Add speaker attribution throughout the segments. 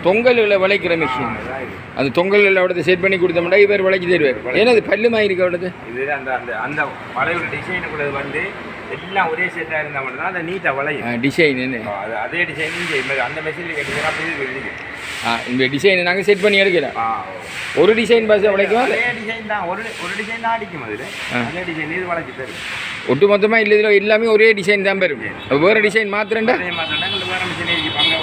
Speaker 1: தொங்கல்களை விளைக்கிற machine அந்த தொங்கல்களை அவடத்தை set பண்ணி கொடுத்தோம்னா இவர் விளைச்சி தருவார். ஏன்னா அது பல்லுமா இருக்கு அவடது
Speaker 2: இது அந்த அந்த அந்த வளையோட டிசைனுக்குள்ளது வந்து எல்லாம் ஒரே செட்டாக இருந்தால் மட்டும்தான் அதை நீட்டாக வளையும்
Speaker 1: டிசைன் என்ன
Speaker 2: அதே டிசைன் அந்த மெஷினில் கேட்டீங்கன்னா அப்படி
Speaker 1: இந்த டிசைனை நாங்கள் செட் பண்ணி எடுக்கிறோம். ஒரு டிசைன் பஸ் விளைக்கும்
Speaker 2: அதே டிசைன் தான் ஒரு டிசைன் தான் அடிக்கும் அதில் அதே டிசைன் இது வளைச்சி தரும்.
Speaker 1: ஒட்டு மொத்தமாக இல்லை இதில் எல்லாமே ஒரே டிசைன் தான் பெறும். வேறு டிசைன் மாத்திரண்டா
Speaker 2: வேறு மிஷின் இருப்பாங்க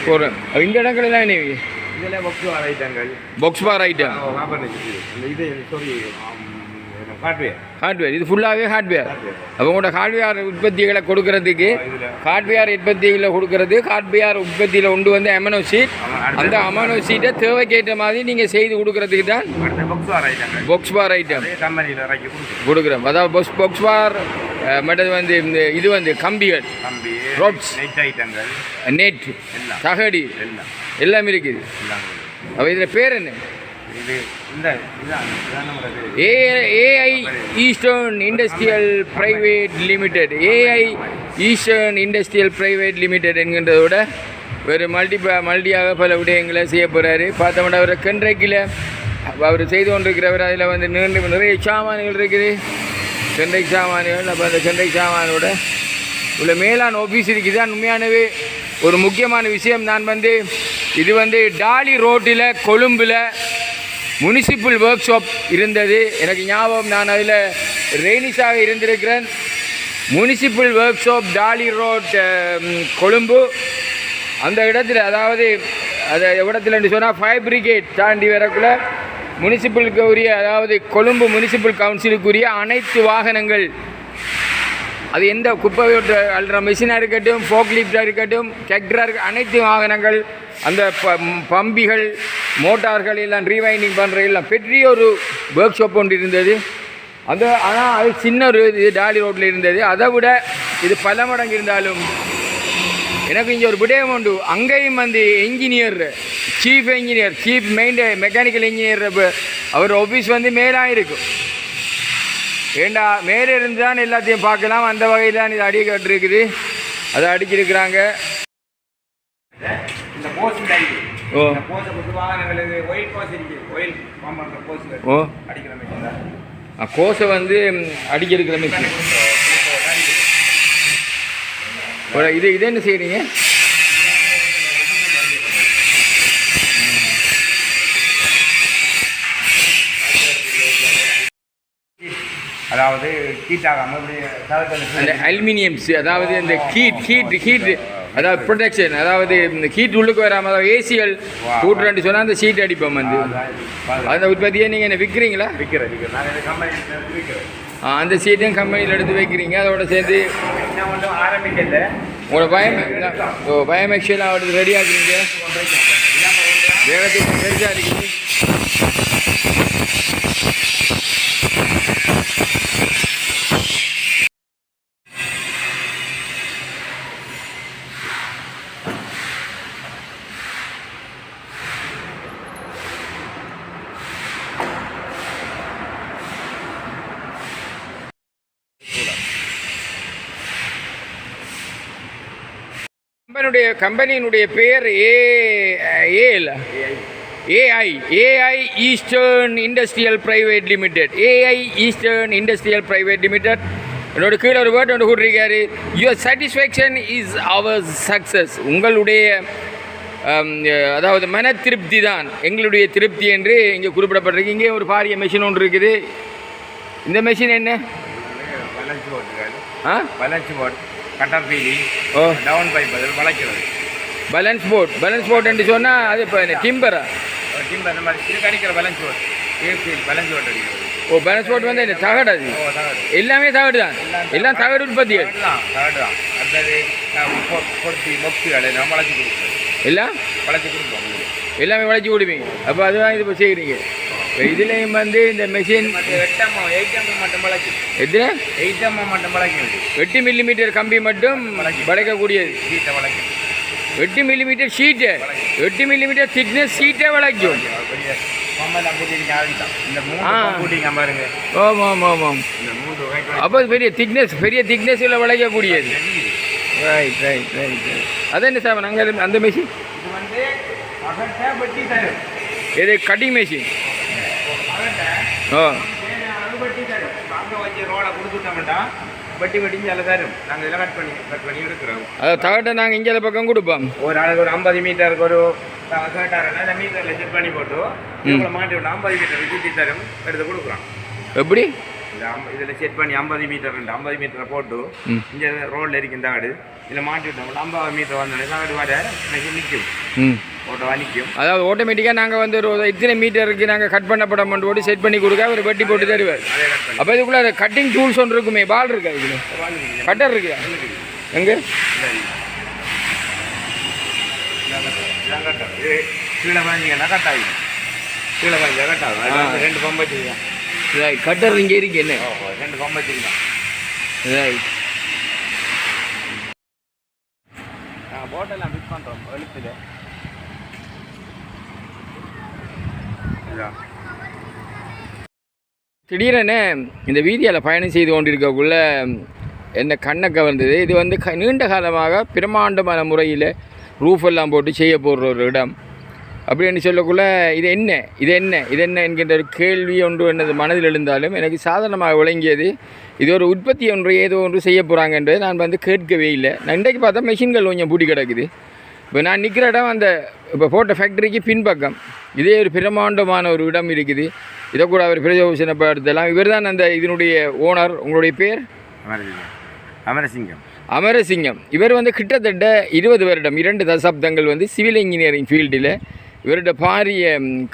Speaker 1: போகிறேன். இந்த இடங்கள்லாம் என்ன
Speaker 2: இதெல்லாம் பாக்ஸ் பார் ஐட்டங்கள்
Speaker 1: பாக்ஸ் பார் ஐட்டம்
Speaker 2: இது சாரி
Speaker 1: ஹார்ட்வேர் இது ஃபுல்லாகவே ஹார்ட்வேர். அவங்களோட ஹார்ட்வேர் உற்பத்திகளை கொடுக்கறதுக்கு ஹார்ட்வேர் உற்பத்திகளை கொடுக்கறது ஹார்ட்வேர் உற்பத்தியில் கொண்டு வந்து அமனோ ஷீட் அந்த அமனோ ஷீட்டை தேவைக்கேற்ற மாதிரி நீங்கள் செய்து கொடுக்கறதுக்கு தான் பாக்ஸ் பார் ஐட்டம் கொடுக்குறோம். அதாவது பாக்ஸ் பார் மற்றது வந்து இந்த இது வந்து கம்பிகள் ரோப்ஸ் நெட் தகடி எல்லாம் இருக்குது. அப்போ இதில் பேர் என்ன? AI Eastern Industrial Private Limited. AI Eastern Industrial Private Limited என்கின்றதோட ஒரு மல்டியாக பல விடயங்களை செய்ய போகிறாரு. பார்த்தோம்னா அவர் கென்ட்ரைக்கில் அவர் செய்து கொண்டிருக்கிறவர் அதில் வந்து நிறைய சாமான்கள் இருக்குது கென்ட்ரைக் சாமான்கள். அப்போ அந்த கென்ட்ரைக் சாமானோட உள்ள மேலான ஆஃபீஸ் இருக்குது. தான் உண்மையானவே ஒரு முக்கியமான விஷயம். நான் வந்து இது வந்து டாலி ரோட்டில் கொழும்பில் முனிசிபல் ஒர்க் ஷாப் இருந்தது எனக்கு ஞாபகம். நான் அதில் ரெய்னிஸாக இருந்திருக்கிறேன். Municipal workshop Dali road Colombo அந்த இடத்துல, அதாவது அதை இடத்துலன்னு சொன்னால் ஃபயர் பிரிகேட் தாண்டி வரக்குள்ள முனிசிபலுக்கு உரிய, அதாவது கொழும்பு முனிசிபல் கவுன்சிலுக்குரிய அனைத்து வாகனங்கள், அது எந்த குப்பை அல்ற மிஷினாக இருக்கட்டும், ஃபோக் லிஃப்டாக இருக்கட்டும், டிராக்டராக இருக்க அனைத்து வாகனங்கள், அந்த பம்பிகள் மோட்டார்கள் எல்லாம் ரீவைண்டிங் பண்ணுற எல்லாம் பெரிய ஒரு ஒர்க் ஷாப் ஒன்று இருந்தது. அந்த ஆனால் அது சின்ன ஒரு இது டாலி ரோட்டில் இருந்தது. அதை விட இது பல மடங்கு இருந்தாலும் எனக்கு இங்கே ஒரு விடயம் உண்டு. அங்கேயும் வந்து engineer, chief engineer, chief mechanical engineer அவர் ஆஃபீஸ் வந்து மேலாக இருக்கும். ஏண்டா மேலே இருந்து தான் எல்லாத்தையும் பார்க்கலாம். அந்த வகையில் தான் இது அடிக்கட்டு இருக்குது. அதை அடிச்சிருக்கிறாங்க. கோசை வந்து அடிக்கிற மிஷின். இது என்ன செய்கிறீங்க?
Speaker 2: அதாவது ஹீட்டாகாமல்
Speaker 1: அந்த அலுமினியம்ஸ், அதாவது இந்த ஹீட் அதாவது ப்ரொடெக்ஷன், அதாவது இந்த ஹீட் உள்ளுக்கு வராமல், அதாவது ஏசிகள் கூட்டுறேன்னு சொன்னால் அந்த ஷீட் அடிப்போம் வந்து அந்த உற்பத்தியை நீங்கள் என்ன விற்கிறீங்களா?
Speaker 2: விற்கிறேன்.
Speaker 1: அந்த ஷீட்டையும் கம்பெனியில் எடுத்து வைக்கிறீங்க. அதோட சேர்ந்து
Speaker 2: ஆரம்பிக்கல
Speaker 1: உங்களோட பயோமெக்ஷியெல்லாம் எடுத்து ரெடி ஆகுறீங்க. வேகத்துக்கு பெருசாக இருக்குது. கம்பெனியினுடைய பெயர் AI Eastern Industrial Private Limited. AI Eastern Industrial Private Limited. என்னோட கீழே ஒரு வேர்ட் ஒன்று கூட்டிருக்காரு, your satisfaction is our success. உங்களுடைய அதாவது மன திருப்தி தான் எங்களுடைய திருப்தி என்று இங்கே குறிப்பிடப்பட்டிருக்கு. இங்கே ஒரு பாரிய மெஷின் ஒன்று இருக்குது. இந்த மெஷின் என்ன?
Speaker 2: Balance board, cutter feeling, down pipe அதில் வளைக்கிறது.
Speaker 1: பேலன்ஸ் போர்ட் என்று சொன்னால் அது இப்போ டிம்பரா?
Speaker 2: டிம்பர் இந்த மாதிரி இது கணிக்கிற பேலன்ஸ் ஓட் ஏசிஎல் பேலன்ஸ் ஓட் அடிக்கிறது.
Speaker 1: ஓ பேலன்ஸ் போர்ட் வந்து என்ன தகடு அது?
Speaker 2: ஓ தகடு
Speaker 1: எல்லாமே தகடு தான், எல்லாம் தகடு உற்பத்திகள்
Speaker 2: தகடு தான். அடுத்தது பொட்டி மொக்குகள் நம்ம வளைச்சி கொடுக்குறோம்,
Speaker 1: எல்லாம்
Speaker 2: வளைச்சி கொடுப்போம்.
Speaker 1: எல்லாமே வளைச்சி விடுவீங்க. அப்போ அதுதான் இது இப்போ செய்கிறீங்க. இப்போ இதுலேயும் வந்து இந்த மெஷின்
Speaker 2: 8mm மட்டும் வளைக்கும்.
Speaker 1: எத்தனை
Speaker 2: 8mm மட்டும் வளைக்கும்.
Speaker 1: 8 மில்லிமீட்டர் கம்பி மட்டும் வளைக்கக்கூடியது.
Speaker 2: சீட்டை வளைக்கும்.
Speaker 1: 8 மில்லிமீட்டர் ஷீட்டு, 8 மில்லிமீட்டர் திக்னஸ் ஷீட்டே வளைக்கும்.
Speaker 2: இந்த 3 கூட்டிங்க பாருங்க.
Speaker 1: ஆமாம் ஆமாம்.
Speaker 2: இந்த 3 weight
Speaker 1: அப்போ பெரிய திக்னஸில் வளைக்கக்கூடியது. Right right right. அது என்ன சார் நாங்கள் அந்த மெஷின்
Speaker 2: இது வந்து அகட்ட வெட்டி தரும்.
Speaker 1: இது கட்டிங் மெஷின். ஓ
Speaker 2: வெட்டி தரும். நாங்கள் வச்சு ரோடை கொடுத்துட்டோம்டா வெட்டி வெட்டிஞ்சு தரும். நாங்கள் இதெல்லாம் கட் பண்ணி எடுக்கிறோம்.
Speaker 1: அதை தகட்டை நாங்கள் இங்கே பக்கம் கொடுப்போம்.
Speaker 2: ஒரு ஆளுக்கு ஒரு 50 மீட்டருக்கு ஒரு கேட்டாருன்னா இந்த மீட்டரில் செட் பண்ணி போட்டு இவங்களை மாட்டி விட்டு 50 மீட்டர் சுற்றி தரும் எடுத்து கொடுக்குறோம்.
Speaker 1: எப்படி
Speaker 2: இதில் செட் பண்ணி 50 மீட்டர் 50 மீட்டரை போட்டு இங்கே ரோடில் இருக்கும் தகடு இதில் மாட்டி விட்டோம். 50 மீட்டர் வந்தோடனே தகடு வர நிற்கும், ஓட்டோ நிற்கும்.
Speaker 1: அதாவது ஆட்டோமேட்டிக்காக நாங்கள் வந்து ஒரு இத்தனை மீட்டருக்கு நாங்கள் கட் பண்ணப்பட போட்டு செட் பண்ணி கொடுக்க அவர் வெட்டி போட்டு தருவார். அப்போ இதுக்குள்ளே அது கட்டிங் டூல்ஸ் ஒன்று இருக்குமே, பால் இருக்கா இதில்? கட்டர் இருக்கு எங்கே?
Speaker 2: கீழே வாங்கிங்கன்னா கட் ஆகிடும். கீழே வாங்கி கட் ஆகும். 2 பம்பு வச்சுருக்கேன்.
Speaker 1: ரைட். கட்டர் இங்கே இருக்கு என்ன?
Speaker 2: 2 பம்பு வச்சுருக்கேன்.
Speaker 1: ரைட்.
Speaker 2: நாங்கள் போட்டெல்லாம் ஃபிட் பண்ணுறோம் எழுத்துல.
Speaker 1: திடீரென இந்த வீதியால் பயணம் செய்து கொண்டிருக்கக்குள்ள என்ன கண்ணை கவர்ந்தது. இது வந்து நீண்ட காலமாக பிரமாண்டமான முறையில் ரூஃப் எல்லாம் போட்டு செய்ய போடுற ஒரு இடம் அப்படின்னு சொல்லக்குள்ள இது என்ன என்கின்ற ஒரு கேள்வி ஒன்று எனது மனதில் எழுந்தாலும் எனக்கு சாதாரணமாக விளங்கியது. இது ஒரு உற்பத்தி ஒன்று ஏதோ ஒன்று செய்ய போகிறாங்கன்றது நான் வந்து கேட்கவே இல்லை. நான் இன்றைக்கு பார்த்தா மெஷின்கள் கொஞ்சம் பூட்டி கிடக்குது. இப்போ நான் நிற்கிற இடம் அந்த இப்போ போட்ட ஃபேக்ட்ரிக்கு பின்பக்கம் இதே ஒரு பிரமாண்டமான ஒரு இடம் இருக்குது. இதை கூட அவர் பிரயோஜனப்படுத்தலாம். இவர் தான் அந்த இதனுடைய ஓனர். உங்களுடைய பேர்? அமரசிங்கம். இவர் வந்து கிட்டத்தட்ட 20 வருடம் 2 தசாப்தங்கள் வந்து சிவில் இன்ஜினியரிங் ஃபீல்டில் இவருடைய பாரிய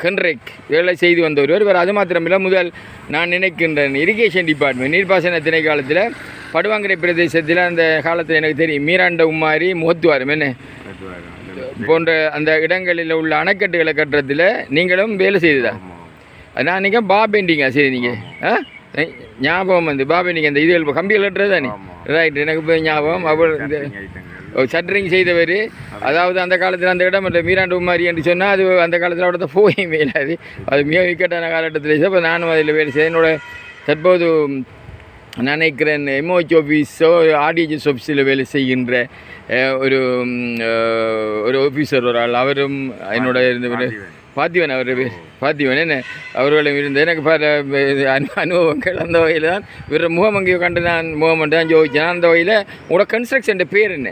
Speaker 1: கன்ட்ராக்ட் வேலை செய்து வந்தவர். இவர் அது மாத்திரமில்லை, முதல் நான் நினைக்கின்றேன் இரிகேஷன் டிபார்ட்மெண்ட் நீர்ப்பாசன திணைக்காலத்தில் படுவாங்கரை பிரதேசத்தில் அந்த காலத்தில் எனக்கு தெரியும் மீராண்ட உம்மாரி முகத்துவாரம் என்ன போன்ற அந்த இடங்களில் உள்ள அணைக்கட்டுகளை கட்டுறதுல நீங்களும் வேலை செய்ததா? நான் நீங்கள் பெயிண்டிங்கா? சரி, நீங்கள் ஞாபகம் வந்து பெயிண்டிங் அந்த இதுகள் கம்பிகள் கட்டுறது தானே? ரைட். எனக்கு இப்போ ஞாபகம். அவர் இந்த சட்டரிங் செய்தவர். அதாவது அந்த காலத்தில் அந்த இடம் அந்த மீராண்டு உமாரி என்று சொன்னால் அது அந்த காலத்தில் அவட போய் மேலாது. அது மிக விக்கட்டான காலகட்டத்தில். இப்போ நானும் அதில் வேலை செய்ய என்னோட தற்போது நினைக்கிறேன் எம்ஓஹெச் ஆஃபீஸோ ஆர்டிஹெச் ஆஃபீஸில் வேலை செய்கின்ற ஒரு ஆஃபீஸர் ஒரு ஆள். அவரும் என்னோட இருந்தவர் பார்த்திவன். அவர் பேர் பார்த்திவன். என்ன அவர்களும் இருந்த எனக்கு பல அனுபவங்கள். அந்த வகையில் தான் இவர முகம் அங்கேயோ கண்டு நான் முகம் தான் ஜோதிச்சேன். அந்த வகையில் உங்களோட கன்ஸ்ட்ரக்ஷன் பேர் என்ன?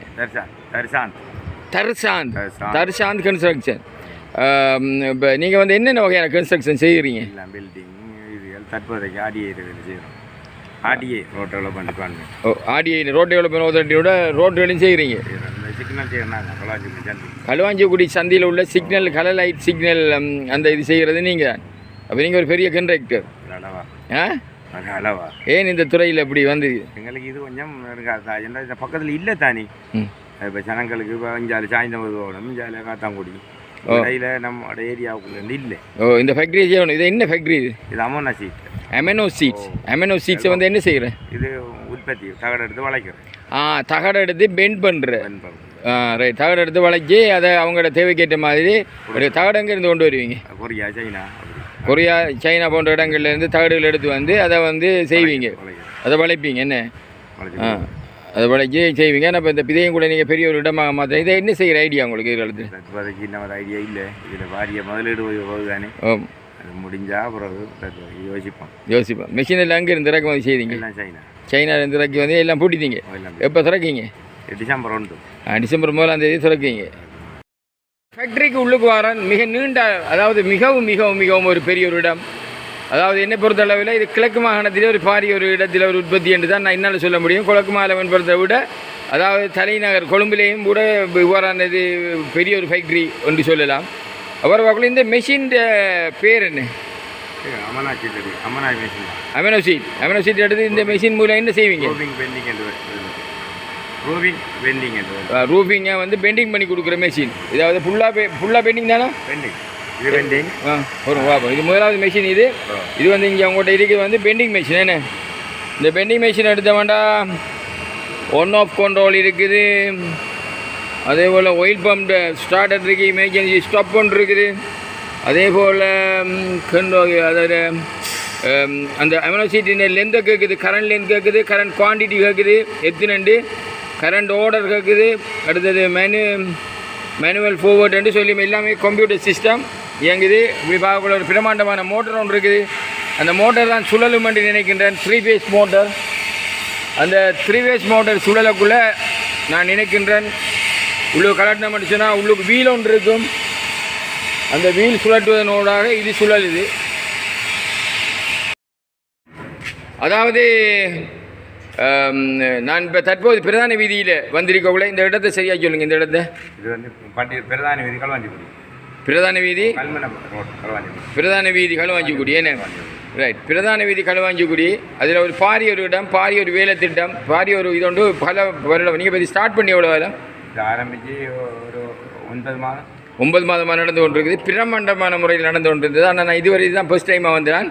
Speaker 1: தர்சாந்த் கன்ஸ்ட்ரக்ஷன். இப்போ நீங்கள் வந்து என்னென்ன வகையான கன்ஸ்ட்ரக்ஷன் செய்கிறீங்க?
Speaker 2: பில்டிங் இது தற்போதைக்கு ஆர்டிஐ செய்கிறோம். RTA road development department.
Speaker 1: RTI road development அதோட ரோட்களையும் செய்கிறீங்க.
Speaker 2: சிக்னல் செய்யறாங்க.
Speaker 1: களுவாஞ்சிக்குடி சந்தியில் உள்ள சிக்னல் கலர் லைட் சிக்னல் அந்த இது செய்கிறது நீங்கள். அப்போ நீங்கள் ஒரு பெரிய கண்ட்ராக்டர்.
Speaker 2: அளவா
Speaker 1: ஏன் இந்த துறையில் இப்படி வந்து?
Speaker 2: எங்களுக்கு இது கொஞ்சம் இந்த பக்கத்தில் இல்லை தானே. இப்போ ஜனங்களுக்கு இப்போ இஞ்சாலி சாய்ந்தமது போகணும், இஞ்சாலி காத்தாங்குடி இடையில நம்ம ஏரியாவுக்குள்ள இல்லை.
Speaker 1: ஓ, இந்த ஃபேக்ட்ரி செய்யணும். இது என்ன ஃபேக்ட்ரி? இது
Speaker 2: அமோனா சீட்.
Speaker 1: அமெனோ சீட்ஸை வந்து என்ன செய்கிறேன்?
Speaker 2: இது உற்பத்தி தகடு எடுத்து வளைக்கிறேன்.
Speaker 1: தகடு எடுத்து பெண்ட் பண்ணுறேன். ரைட். தகடு எடுத்து வளைச்சி அதை அவங்களோட தேவைக்கேற்ற மாதிரி ஒரு தகடங்க இருந்து கொண்டு வருவீங்க. கொரியா சைனா போன்ற இடங்கள்லேருந்து தகடுகள் எடுத்து வந்து அதை வந்து செய்வீங்க, அதை வளைப்பீங்க. என்ன அதை வளைச்சி செய்வீங்க. ஆனால் இப்போ இந்த பிதையும் கூட நீங்கள் பெரிய ஒரு இடமாக மாற்ற இதை என்ன செய்கிற ஐடியா உங்களுக்கு?
Speaker 2: இப்போதைக்கு இன்னும் ஒரு ஐடியா இல்லை. இதில் பாரிய முதலீடு போகுது தானே. அது முடிஞ்சால் அப்புறம் யோசிப்போம். மெஷினில் அங்கே இருந்து இறக்குமதி செய்தீங்க? சைனாலேருந்து இறக்கி வந்து எல்லாம் பூட்டிட்டீங்க. எப்போ திறக்கீங்க? டிசம்பர் 1. டிசம்பர் 1 திறக்கீங்க. ஃபேக்ட்ரிக்கு உள்ளுக்கு வர மிக நீண்ட, அதாவது மிகவும் ஒரு பெரிய ஒரு இடம். அதாவது என்னை பொறுத்தளவில் இது கிழக்கு மாகாணத்திலே ஒரு பாரிய ஒரு இடத்தில் ஒரு உற்பத்தி என்று தான் நான் என்னால் சொல்ல முடியும். கிழக்கு மாகாணம் என்பதை விட அதாவது தலைநகர் கொழும்பிலேயும் கூட இவ்வாறானது பெரிய ஒரு ஃபேக்ட்ரி என்று சொல்லலாம்.
Speaker 1: அவர் பார்க்கல இந்த மெஷின் பேர் என்ன? அமினோ சீட் எடுத்து இந்த மெஷின் மூலம் என்ன செய்வீங்க? ரூஃபிங்கை வந்து பெண்டிங் பண்ணி கொடுக்குற மெஷின். இதாவது ஃபுல்லாக பெண்டிங் தானே? வரும் வாப்பா. இது முதலாவது மெஷின். இது வந்து இங்கே உங்கள்கிட்ட இருக்கிறது வந்து பெண்டிங் மெஷின். என்ன இந்த பெண்டிங் மெஷின் எடுத்த வேண்டாம், ஒன் ஆஃப் கண்ட்ரோல் இருக்குது, அதே போல் ஒயில் பம்ப் ஸ்டார்டர் இருக்குது, எமர்ஜென்சி ஸ்டாப் ஒன்று இருக்குது, அதே போல் அதாவது அந்த அமினோ சீட்டின் லென்த்தை கேட்குது, கரண்ட் லென்த் கேட்குது, கரண்ட் குவான்டிட்டி கேட்குது, எத்தனை கரண்ட் ஆர்டர் கேட்குது, அடுத்தது மேனுவல் ஃபார்வர்டுன்னு சொல்லி எல்லாமே கம்ப்யூட்டர் சிஸ்டம் இயங்குது. இப்படி பார்க்கக்குள்ள ஒரு பிரமாண்டமான மோட்டர் ஒன்று இருக்குது. அந்த மோட்டர் தான் சுழலும் என்று நினைக்கின்றேன், 3 phase மோட்டர். அந்த 3 phase மோட்டர் சுழலக்குள்ளே நான் நினைக்கின்றேன் உள்ளுக்கு கலட்டினம் அடிச்சுன்னா உள்ளுக்கு வீல் ஒன்று இருக்கும். அந்த வீல் சுழற்றுவதனோடாக இது சுழலுது. அதாவது நான் இப்போ தற்போது பிரதான வீதியில் வந்திருக்கக்குள்ள இந்த இடத்தை சரியாக சொல்லுங்கள். இந்த இடத்த
Speaker 2: இது வந்து பிரதான வீதி களுவாஞ்சிக்குடி.
Speaker 1: பிரதான வீதி களுவாஞ்சிக்குடி. என்ன ரைட், பிரதான வீதி களுவாஞ்சிக்குடி. அதில் ஒரு பாரிய ஒரு இடம், பாரிய ஒரு வேலை திட்டம், பாரிய ஒரு இது ஒன்று பல வருடம். நீங்கள் பற்றி ஸ்டார்ட் பண்ணி எவ்வளோ வேலை
Speaker 2: ஆரம்பித்து ஒரு
Speaker 1: 9 மாதமாக நடந்து கொண்டிருக்குது. பிரமாண்டமான முறையில் நடந்து கொண்டிருந்தது. ஆனால் நான் இதுவரை இதுதான் ஃபர்ஸ்ட் டைமாக வந்தேன்.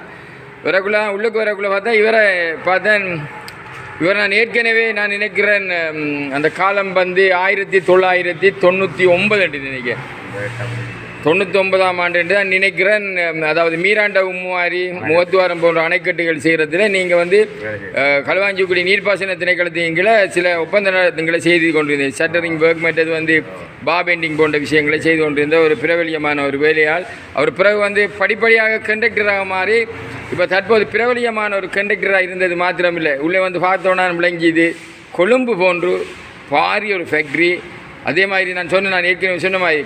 Speaker 1: உள்ளுக்கு வரக்குள்ளே பார்த்தா இவரை பார்த்தேன். இவர் நான் ஏற்கனவே நான் நினைக்கிறேன் அந்த காலம் வந்து 1999 என்று நினைக்கிறேன், 99ஆம் ஆண்டு என்று தான் நினைக்கிறேன். அதாவது மீராண்ட உம்மாரி முகத்துவாரம் போன்ற அணைக்கட்டுகள் செய்கிறதுல நீங்கள் வந்து களுவாஞ்சிக்குடி நீர்ப்பாசன திணைக்களத்தின்களை சில ஒப்பந்தங்களை செய்து கொண்டிருந்தேன். ஷட்டரிங் ஒர்க் மற்றது வந்து பாபெண்டிங் போன்ற விஷயங்களை செய்து கொண்டிருந்த ஒரு பிரபலியமான ஒரு வேலையால் அவர் பிறகு வந்து படிப்படியாக கண்டக்டராக மாறி இப்போ தற்போது பிரபலியமான ஒரு கண்டக்டராக இருந்தது மாத்திரமில்லை, உள்ளே வந்து பார்த்தோன்னா விளங்கியது கொழும்பு போன்று பாரிய ஒரு ஃபேக்ட்ரி. அதே மாதிரி நான் ஏற்கனவே சொன்ன மாதிரி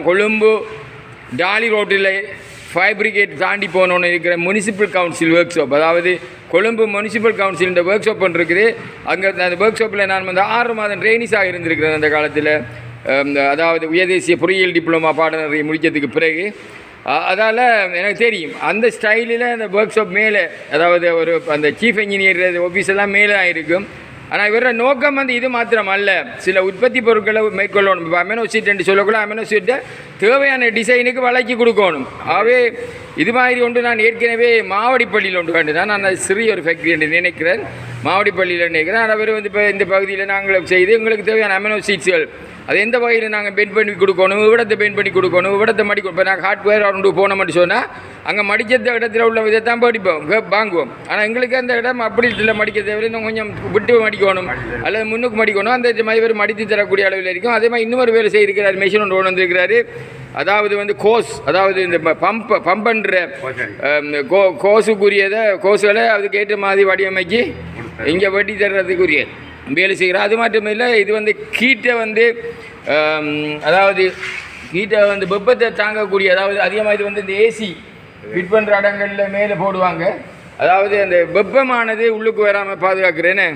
Speaker 1: கொழும்பு டாலி ரோட்டில் ஃபைப்ரிகேட் தாண்டி போனோன்னு இருக்கிற முனிசிபல் கவுன்சில் ஒர்க் ஷாப், அதாவது Colombo municipal council work shop ஒன்று இருக்குது. அங்கே அந்த ஒர்க் ஷாப்பில் நான் வந்து 6 மாதம் ட்ரெயினிஸாக இருந்திருக்கிறேன் அந்த காலத்தில். அதாவது உயர்தேசிய பொறியியல் டிப்ளமா பாடநெறி முடித்ததுக்கு பிறகு. அதால் எனக்கு தெரியும் அந்த ஸ்டைலில் அந்த ஒர்க் ஷாப் மேலே, அதாவது ஒரு அந்த சீஃப் இன்ஜினியர் ஆஃபீஸ் எல்லாம் மேலே ஆகிருக்கும். ஆனால் இவரோட நோக்கம் வந்து இது மாத்திரம் அல்ல, சில உற்பத்தி பொருட்களை மேற்கொள்ளணும். இப்போ அமினோ சீட் என்று சொல்லக்கூட அமினோ சீட்டை தேவையான டிசைனுக்கு வழக்கி கொடுக்கணும். ஆகவே இது மாதிரி ஒன்று நான் ஏற்கனவே மாவடிப்பள்ளியில் ஒன்று கண்டு தான் நான் சிறிய ஒரு ஃபேக்ட்ரி என்று நினைக்கிறேன், மாவடிப்பள்ளியில் நினைக்கிறேன். அவர் வந்து இப்போ இந்த பகுதியில் நாங்கள் செய்து எங்களுக்கு தேவையான அமினோ சீட்ஸ்கள் அது எந்த வகையில் நாங்கள் பெண்ட் பண்ணி கொடுக்கணும், விடத்தை பெண்ட் பண்ணி கொடுக்கணும், விடத்தை மடிக்கணும். இப்போ நாங்கள் ஹார்ட்வேர் ஒன்று போனோம்னு சொன்னால் அங்கே மடித்த இடத்துல உள்ள இதை தான் படிப்போம் வாங்குவோம். ஆனால் எங்களுக்கு அந்த இடம் அப்படி இல்லை, மடிக்க தேவையில்லை, இன்னும் கொஞ்சம் விட்டு மடிக்கணும் அல்லது முன்னுக்கு மடிக்கணும். அந்த மாதிரி பேர் மடித்து தரக்கூடிய அளவில் இருக்கும். அதே மாதிரி இன்னொரு வேலை செய்திருக்கிறார், மெஷின் ஒன்று கொண்டு வந்திருக்கிறாரு. அதாவது வந்து அதாவது இந்த பம்பன்ற கோஸுகளை அதுக்கு ஏற்ற மாதிரி வடிவமைக்கு இங்கே வெட்டி தர்றதுக்குரிய வேலை செய்கிறார். அது மட்டும் இல்லை, இது வந்து கீட்டை வந்து அதாவது கீட்டை வந்து வெப்பத்தை தாங்கக்கூடிய, அதாவது அதிகமாக இது வந்து இந்த ஏசி ஃபிட் பண்ணுற இடங்களில் மேலே போடுவாங்க. அதாவது அந்த வெப்பமானது உள்ளுக்கு வராமல் பாதுகாக்கிறேன்னு.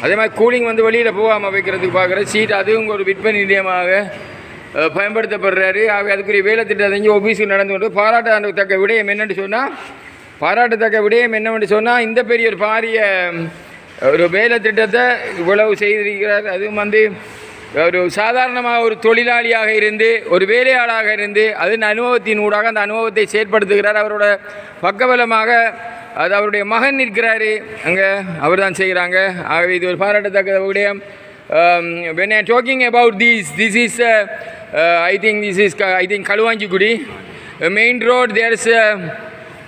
Speaker 1: அதே மாதிரி கூலிங் வந்து வெளியில் போகாமல் வைக்கிறதுக்கு பார்க்குற சீட், அதுவும் ஒரு விற்பனை நிலையமாக பயன்படுத்தப்படுறாரு. அதுக்குரிய வேலை திட்டத்தை ஆஃபீஸுக்கு நடந்து கொண்டு பாராட்டத்தக்க விடயம் என்னவென்று சொன்னால் இந்த பெரிய ஒரு பாரிய ஒரு வேலை திட்டத்தை இவ்வளவு செய்திருக்கிறார். அதுவும் வந்து ஒரு சாதாரணமாக ஒரு தொழிலாளியாக இருந்து ஒரு வேலையாளாக இருந்து அதன் அனுபவத்தின் ஊடாக அந்த அனுபவத்தை செயற்படுத்துகிறார். அவரோட பக்கபலமாக அது அவருடைய மகன் நிற்கிறாரு, அங்கே அவர் தான் செய்கிறாங்க. ஆகவே இது ஒரு பாராட்டத்தக்க விடயம். When I am talking about this is I think Kaluvanjikudi main road. There is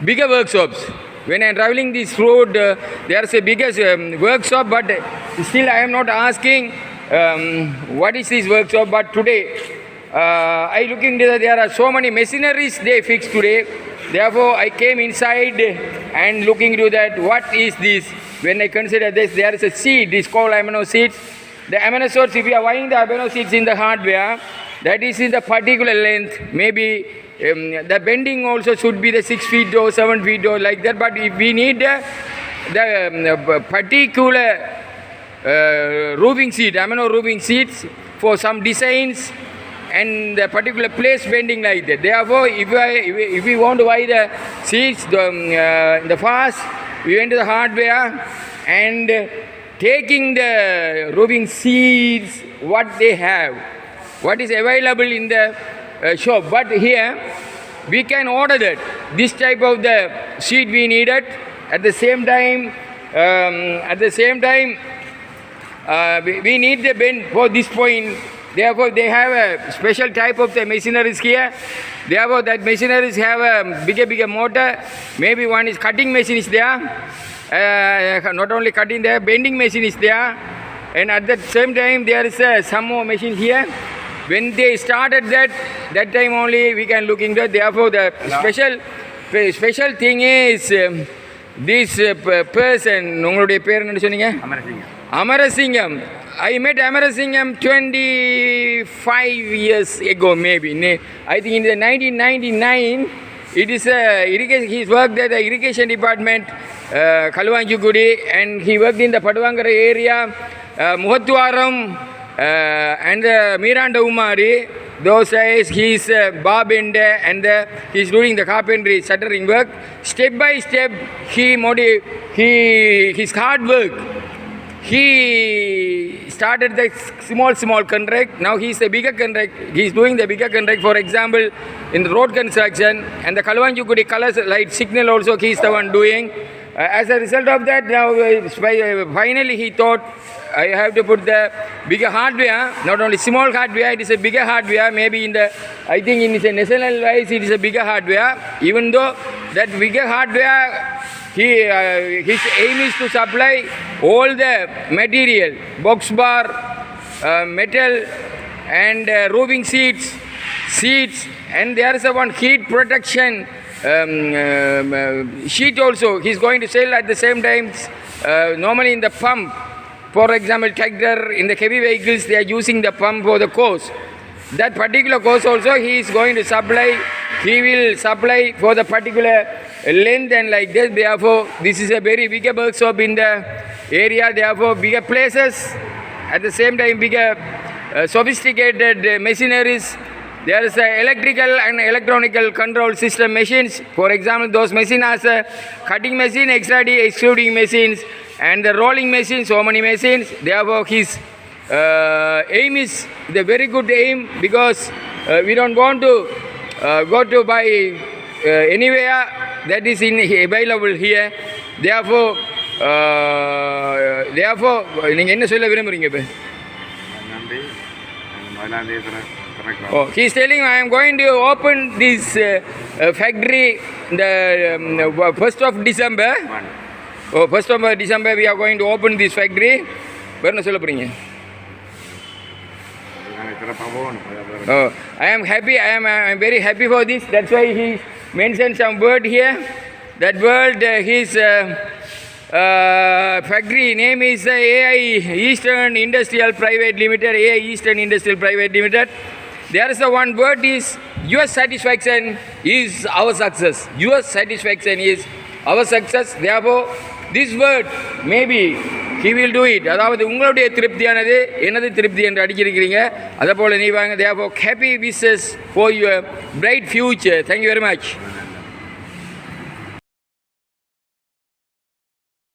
Speaker 1: bigger workshops. When I am traveling this road, there is a biggest workshop, but still I am not asking what is this workshop. But today I look into that there are so many machineries they fixed today. Therefore I came inside and looking into that what is this. When I consider this, there is a seed, this called amino seeds. The amino seeds, if you are buying the amino seeds in the hardware, that is in the particular length. Maybe the bending also should be the 6 feet or 7 feet or like that. But if we need the particular roofing seed, amino roofing seeds for some designs and the particular place bending like that. Therefore, if we want to buy the seeds in the fast, we went to the hardware and taking the roofing seeds, what they have, what is available in the shop. But here, we can order that. This type of the seed we needed. At the same time, we need the bend for this point. Therefore, they have a special type of the machineries here. Therefore, that machineries have a bigger motor. Maybe one is cutting machine is there. Not only cutting there, bending machine is there. And at the same time, there is some more machine here. When they started that time only we can look into it. Therefore, the special thing is this person, உங்களுடைய பேர் என்ன சொன்னீங்க? Amarasingam. I met Amarasingam 25 years ago maybe. I think in the 1999, it is irrigation. He's worked at the irrigation department, Kaluvanjugudi, and he worked in the Paduvangara area, Muhattuvaram, and Miranda Umari. Those days he's barbender and he's doing the carpentry, shuttering work. Step by step, his hard work. He started the small contract. Now he's a bigger contract. He's doing the bigger contract. For example, in the road construction and the Kaluvanjugudi colors light signal also he's the one doing. As a result of that, now finally he thought, I have to put the bigger hardware, not only small hardware, it is a bigger hardware. Maybe I think in the national wise, it is a bigger hardware. Even though that bigger hardware, his aim is to supply all the material, box bar, metal, and roofing seats, and there is a one heat protection sheet also. He's going to sell at the same time. Normally in the pump, for example, tractor, in the heavy vehicles, they are using the pump for the course. That particular course also he is going to supply. He will supply for the particular length and like this. Therefore, this is a very bigger workshop in the area. Therefore, bigger places. At the same time, bigger sophisticated machineries. There is electrical and electronical control system machines. For example, those machines are cutting machine, extruding machines, and the rolling machine, so many machines. Therefore, his aim is the very good aim, because we don't want to go to buy anywhere that is available here. Therefore, நீங்க என்ன சொல்ல விரும்புறீங்க இப்ப? Oh, he's telling I am going to open this factory the 1st of December. Oh, 1st of December we are going to open this factory. வேற என்ன சொல்ல போறீங்க? Oh, I am happy. I am very happy for this. That's why he mentioned some word here. That word, his factory name is AI Eastern Industrial Private Limited. AI Eastern Industrial Private Limited. There is the one word is your satisfaction is our success. Your satisfaction is our success. Therefore, this word maybe he will do it. அதாவது உங்களுடைய திருப்தியானது எனது திருப்தி என்று அடிச்சிருக்கிறீங்க. அதே போல நீ வாங்க. Therefore, happy wishes for your bright future. Thank you very much.